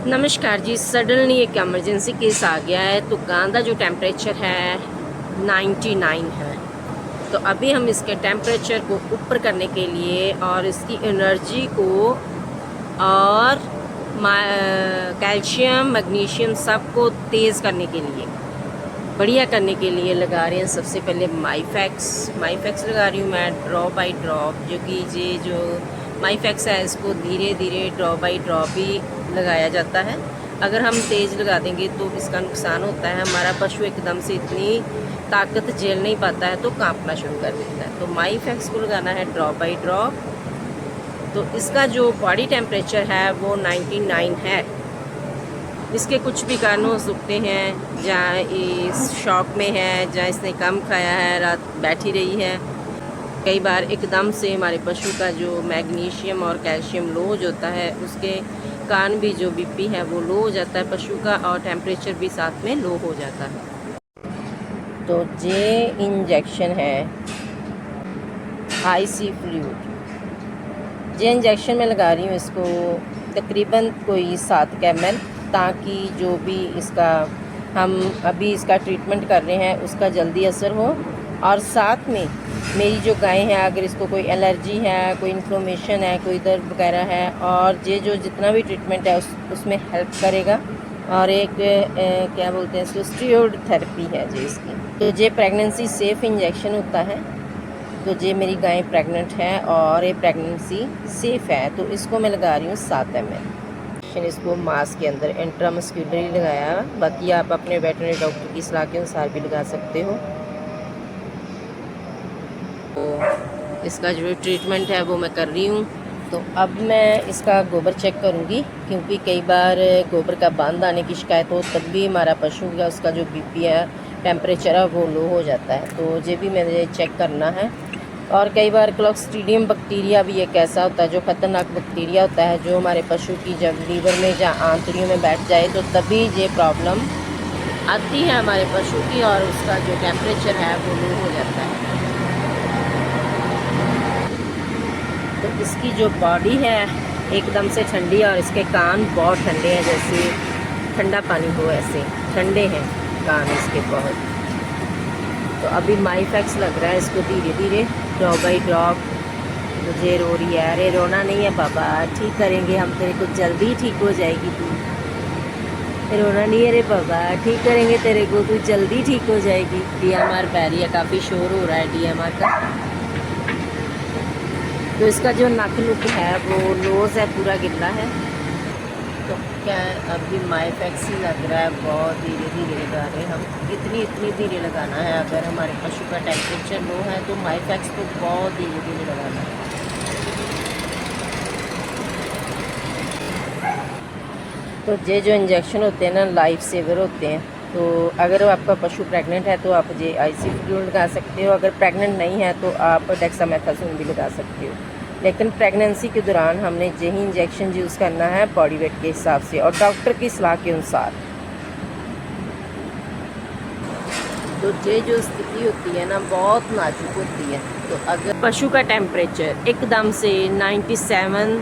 नमस्कार जी। सडनली एक emergency case आ गया है तो गां का जो टेम्परेचर है 99 है। तो अभी हम इसके टेम्परेचर को ऊपर करने के लिए और इसकी एनर्जी को और कैल्शियम मैग्नीशियम सबको तेज़ करने के लिए, बढ़िया करने के लिए लगा रहे हैं। सबसे पहले माईफैक्स लगा रही हूँ मैं ड्रॉप बाई ड्रॉप, जो कि ये जो माईफैक्स है इसको धीरे धीरे ड्रॉप बाई ड्रॉप ही लगाया जाता है। अगर हम तेज़ लगा देंगे तो इसका नुकसान होता है, हमारा पशु एकदम से इतनी ताकत झेल नहीं पाता है तो कांपना शुरू कर देता है। तो माईफैक्स को लगाना है ड्रॉप बाई ड्रॉप। तो इसका जो बॉडी टेम्परेचर है वो 99 है। इसके कुछ भी कारण हो सकते हैं, जहाँ इस शॉक में है, जहाँ इसने कम खाया है, रात बैठी रही है। कई बार एकदम से हमारे पशु का जो मैग्नीशियम और कैल्शियम लो हो जाता है, उसके कारण भी जो बीपी है वो लो हो जाता है पशु का, और टेम्परेचर भी साथ में लो हो जाता है। तो ये इंजेक्शन है आईसी फ्लूइड। ये इंजेक्शन मैं लगा रही हूँ इसको तकरीबन कोई 7 ml, ताकि जो भी इसका हम अभी इसका ट्रीटमेंट कर रहे हैं उसका जल्दी असर हो। और साथ में मेरी जो गाय है, अगर इसको कोई एलर्जी है, कोई इन्फ्लेमेशन है, कोई दर्द वगैरह है, और ये जो जितना भी ट्रीटमेंट है उसमें हेल्प करेगा। और एक क्या बोलते हैं इसको, स्टीरॉयड थेरेपी है जी इसकी। तो ये प्रेगनेंसी सेफ इंजेक्शन होता है। तो ये मेरी गाय प्रेग्नेंट है और ये प्रेगनेंसी सेफ़ है, तो इसको मैं लगा रही हूँ 7 ml। इसको मास्क के अंदर इंट्रामस्क्यूलर लगाया, बाकी आप अपने वेटरनरी डॉक्टर की सलाह के अनुसार भी लगा सकते हो। तो इसका जो ट्रीटमेंट है वो मैं कर रही हूँ। तो अब मैं इसका गोबर चेक करूँगी, क्योंकि कई बार गोबर का बांध आने की शिकायत हो तब भी हमारा पशु का उसका जो बीपी है, टेम्परेचर है वो लो हो जाता है। तो ये भी मैंने चेक करना है। और कई बार क्लॉस्ट्रीडियम बैक्टीरिया भी एक ऐसा होता है जो ख़तरनाक बैक्टीरिया होता है, जो हमारे पशु की जब लीवर में या आंतड़ियों में बैठ जाए तो तभी ये प्रॉब्लम आती है हमारे पशु की, और उसका जो टेम्परेचर है वो लो हो जाता है। तो इसकी जो बॉडी है एकदम से ठंडी है और इसके कान बहुत ठंडे हैं, जैसे ठंडा पानी हो ऐसे ठंडे हैं कान इसके बहुत। तो अभी माईफैक्स लग रहा है इसको धीरे धीरे ड्रॉप बाई ड्रॉप। मुझे रो रही है, अरे रोना नहीं है पापा, ठीक करेंगे हम, तेरे को जल्दी ठीक हो जाएगी तू। रोना नहीं है रे पापा, ठीक करेंगे तेरे को, तू जल्दी ठीक हो जाएगी। डीएमआर पैरी है, काफ़ी शोर हो रहा है डीएमआर का। तो इसका जो नक लुक है वो नोज़ है पूरा गिल्ला है। तो क्या अभी माईफैक्स ही लग रहा है, बहुत धीरे धीरे लगा रहे हैं हम। इतनी धीरे लगाना है, अगर हमारे पशु का टेम्परेचर लो है तो माईफैक्स को बहुत धीरे धीरे लगाना है। तो ये जो इंजेक्शन होते हैं ना, लाइफ सेवर होते हैं। तो अगर आपका पशु प्रेग्नेंट है तो आप ये आईसी फ्लूइड लगा सकते हो, अगर प्रेग्नेंट नहीं है तो आप डेक्सामेथासोन भी लगा सकते हो। लेकिन प्रेगनेंसी के दौरान हमने यही इंजेक्शन यूज़ करना है बॉडी वेट के हिसाब से और डॉक्टर की सलाह के अनुसार। तो ये जो स्थिति होती है ना, बहुत नाजुक होती है। तो अगर पशु का टेम्परेचर एकदम से 97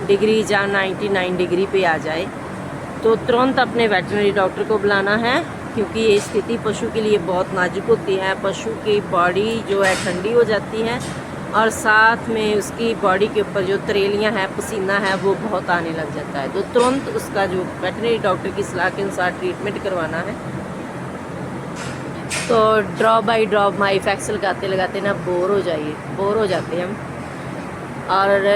डिग्री या 99 डिग्री पे आ जाए तो तुरंत अपने वेटरनरी डॉक्टर को बुलाना है, क्योंकि ये स्थिति पशु के लिए बहुत नाजुक होती है। पशु की बॉडी जो है ठंडी हो जाती है और साथ में उसकी बॉडी के ऊपर जो तरेलियां हैं, पसीना है, वो बहुत आने लग जाता है। तो तुरंत उसका जो वेटरनरी डॉक्टर की सलाह के अनुसार ट्रीटमेंट करवाना है। तो ड्रॉप बाई ड्रॉप माईफैक्स लगाते लगाते ना बोर हो जाते हैं हम, और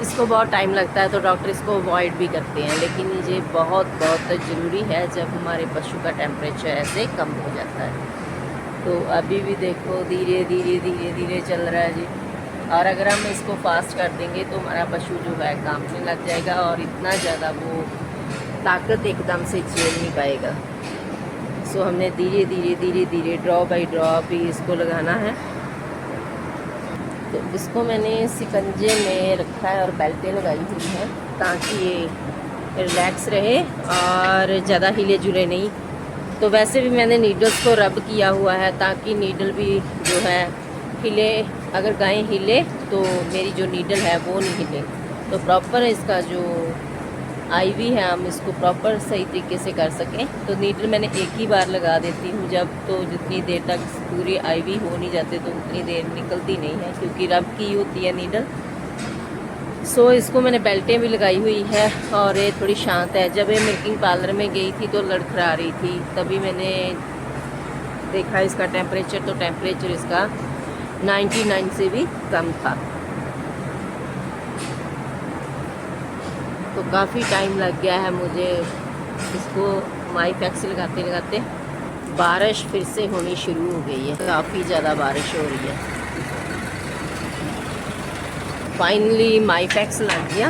इसको बहुत टाइम लगता है तो डॉक्टर इसको अवॉइड भी करते हैं। लेकिन ये बहुत ज़रूरी है जब हमारे पशु का टेम्परेचर ऐसे कम हो जाता है। तो अभी भी देखो धीरे धीरे चल रहा है जी। और अगर हम इसको फास्ट कर देंगे तो हमारा पशु जो है कांपने लग जाएगा और इतना ज़्यादा वो ताकत एकदम से झेल नहीं पाएगा। सो हमने धीरे धीरे ड्रॉप बाई ड्रॉप ही इसको लगाना है। तो इसको मैंने सिकंजे में रखा है और बेल्टें लगाई हुई हैं ताकि ये रिलैक्स रहे और ज़्यादा हिले जुले नहीं। तो वैसे भी मैंने नीडल्स को रब किया हुआ है ताकि नीडल भी जो है हिले। अगर गाय हिले तो मेरी जो नीडल है वो नहीं हिले। तो प्रॉपर इसका जो आईवी है, हम इसको प्रॉपर सही तरीके से कर सकें। तो नीडल मैंने एक ही बार लगा देती हूँ जब, तो जितनी देर तक पूरी आईवी हो नहीं जाते तो उतनी देर निकलती नहीं है, क्योंकि रब की होती है नीडल। सो इसको मैंने बेल्टें भी लगाई हुई है और ये थोड़ी शांत है। जब ये मिल्किंग पार्लर में गई थी तो लड़खड़ा रही थी, तभी मैंने देखा इसका टेम्परेचर, तो टेम्परेचर इसका 99 से भी कम था। तो काफ़ी टाइम लग गया है मुझे इसको माईफैक्स लगाते लगाते। बारिश फिर से होनी शुरू हो गई है, काफ़ी ज़्यादा बारिश हो रही है। फाइनली माईफैक्स लग गया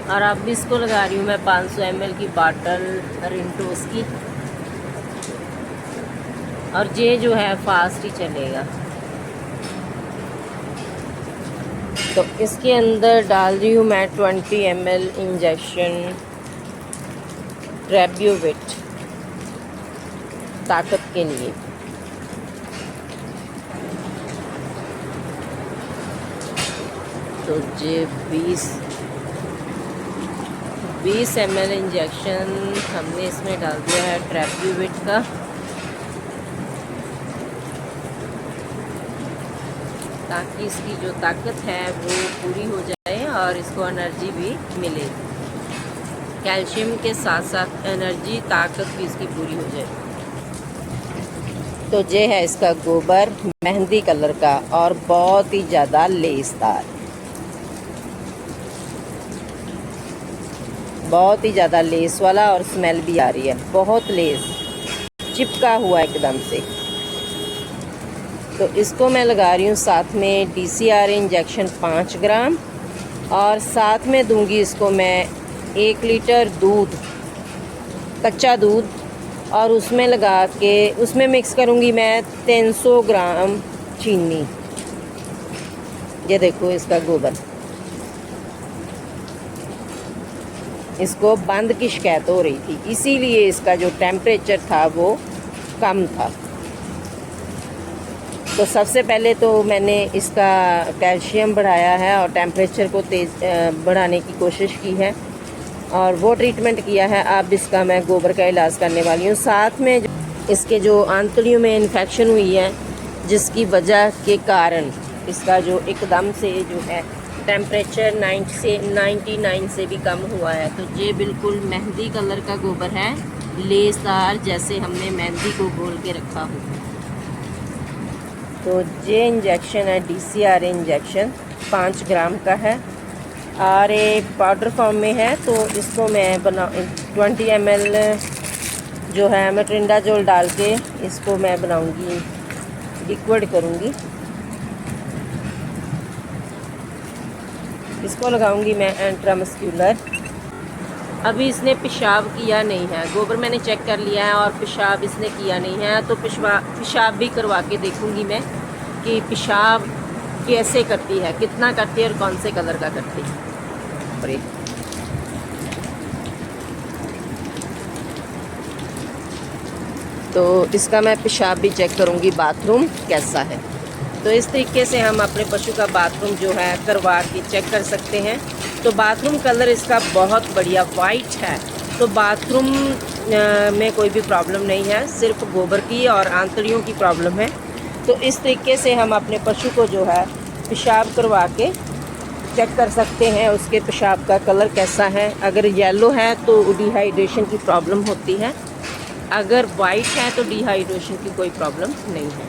और अब इसको लगा रही हूँ मैं 500 ml की बाटल रिंटोस की, और ये जो है फास्ट ही चलेगा। तो इसके अंदर डाल रही हूँ मैं 20 ml इंजेक्शन ट्रेब्यूविट ताकत के लिए। तो ये 20 ml इंजेक्शन हमने इसमें डाल दिया है ट्रेब्यूविट का, ताकि इसकी जो ताकत है वो पूरी हो जाए और इसको एनर्जी भी मिले। कैल्शियम के साथ साथ एनर्जी, ताकत भी इसकी पूरी हो जाए। तो ये है इसका गोबर मेहंदी कलर का और बहुत ही ज़्यादा लेसदार, बहुत ही ज़्यादा लेस वाला, और स्मेल भी आ रही है, बहुत लेस चिपका हुआ एकदम से। तो इसको मैं लगा रही हूँ साथ में DCR इंजेक्शन 5 ग्राम, और साथ में दूंगी इसको मैं 1 लीटर दूध, कच्चा दूध, और उसमें लगा के उसमें मिक्स करूँगी मैं 300 ग्राम चीनी। ये देखो इसका गोबर, इसको बंद की शिकायत हो रही थी, इसीलिए इसका जो टेम्परेचर था वो कम था। तो सबसे पहले तो मैंने इसका कैल्शियम बढ़ाया है और टेम्परेचर को तेज़ बढ़ाने की कोशिश की है, और वो ट्रीटमेंट किया है। अब इसका मैं गोबर का इलाज करने वाली हूँ। साथ में इसके जो आंतड़ियों में इन्फेक्शन हुई है, जिसकी वजह के कारण इसका जो एकदम से जो है टेम्परेचर 99 से भी कम हुआ है। तो ये बिल्कुल मेहंदी कलर का गोबर है, लेसदार, जैसे हमने मेहंदी को घोल के रखा हो। तो ये इंजेक्शन है DCR इंजेक्शन 5 ग्राम का है, और ये पाउडर फॉर्म में है। तो इसको मैं 20 ml जो है मेट्रिंडाजोल डाल के इसको मैं बनाऊंगी, लिक्विड करूंगी। इसको लगाऊंगी मैं इंट्रामस्क्यूलर। अभी इसने पेशाब किया नहीं है, गोबर मैंने चेक कर लिया है और पेशाब इसने किया नहीं है। तो पेशाब भी करवा के देखूंगी मैं कि पेशाब कैसे करती है, कितना करती है और कौन से कलर का करती है। तो इसका मैं पेशाब भी चेक करूंगी, बाथरूम कैसा है। तो इस तरीके से हम अपने पशु का बाथरूम जो है करवा के चेक कर सकते हैं। तो बाथरूम कलर इसका बहुत बढ़िया वाइट है, तो बाथरूम में कोई भी प्रॉब्लम नहीं है, सिर्फ गोबर की और आंतड़ियों की प्रॉब्लम है। तो इस तरीके से हम अपने पशु को जो है पेशाब करवा के चेक कर सकते हैं उसके पेशाब का कलर कैसा है। अगर येलो है तो डिहाइड्रेशन की प्रॉब्लम होती है, अगर वाइट है तो डिहाइड्रेशन की कोई प्रॉब्लम नहीं है।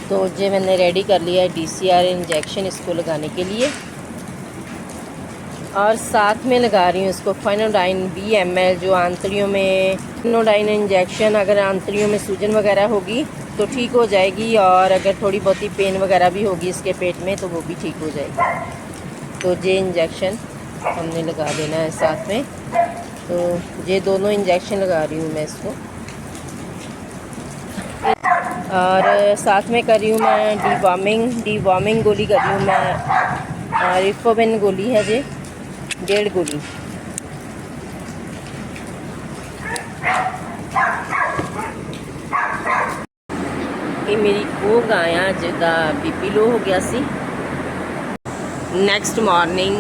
तो ये मैंने रेडी कर लिया है DCR इंजेक्शन इसको लगाने के लिए, और साथ में लगा रही हूँ इसको फाइनोडाइन 20 ml जो आंतड़ियों में। फाइनोडाइन इंजेक्शन अगर आंतड़ियों में सूजन वगैरह होगी तो ठीक हो जाएगी, और अगर थोड़ी बहुत ही पेन वगैरह भी होगी इसके पेट में तो वो भी ठीक हो जाएगी। तो ये इंजेक्शन हमने लगा देना है साथ में। तो ये दोनों इंजेक्शन लगा रही हूँ मैं इसको, और साथ में कर रही हूँ मैं डीवॉर्मिंग गोली कर रही हूँ मैं। रिफोबिन गोली है ये 1.5 गोली। ये मेरी वो गायां जिदा BP लो हो गया सी। नैक्सट मॉर्निंग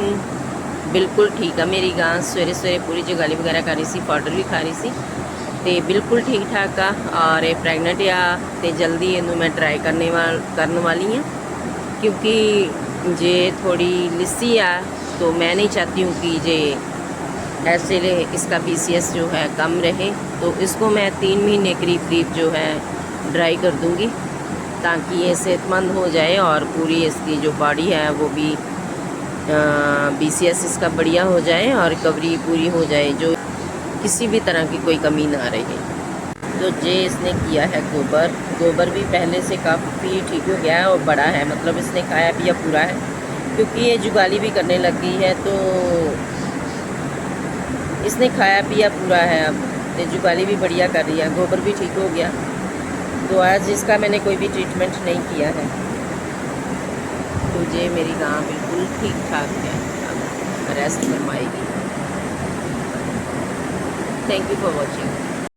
बिल्कुल ठीक है। मेरी गां सवेरे सवेरे पूरी जगाली वगैरह कर रही सी, पाउडर भी खा रही सी ते बिल्कुल ठीक ठाक आ। और प्रैगनेंट आ ते जल्दी इनू मैं ट्राई करने वाली हाँ, क्योंकि जे थोड़ी लिस्सी आ तो मैं नहीं चाहती हूँ कि जे ऐसे इसका BCS जो है कम रहे, तो इसको मैं 3 महीने करीब जो है ड्राई कर दूँगी, ताकि ये सेहतमंद हो जाए और पूरी इसकी जो बॉडी है वो भी BCS इसका बढ़िया हो जाए और रिकवरी पूरी हो जाए, जो किसी भी तरह की कोई कमी ना रहे। तो जे इसने किया है गोबर भी पहले से काफ़ी ठीक हो गया है और बड़ा है, मतलब इसने खाया पिया पूरा है, क्योंकि ये जुगाली भी करने लग गई है तो इसने खाया पिया पूरा है। अब ये जुगाली भी बढ़िया कर रही है, गोबर भी ठीक हो गया। तो आज इसका मैंने कोई भी ट्रीटमेंट नहीं किया है। तो ये मेरी गां बिल्कुल ठीक ठाक है, अब रेस्ट फरमाएगी। Thank you for watching.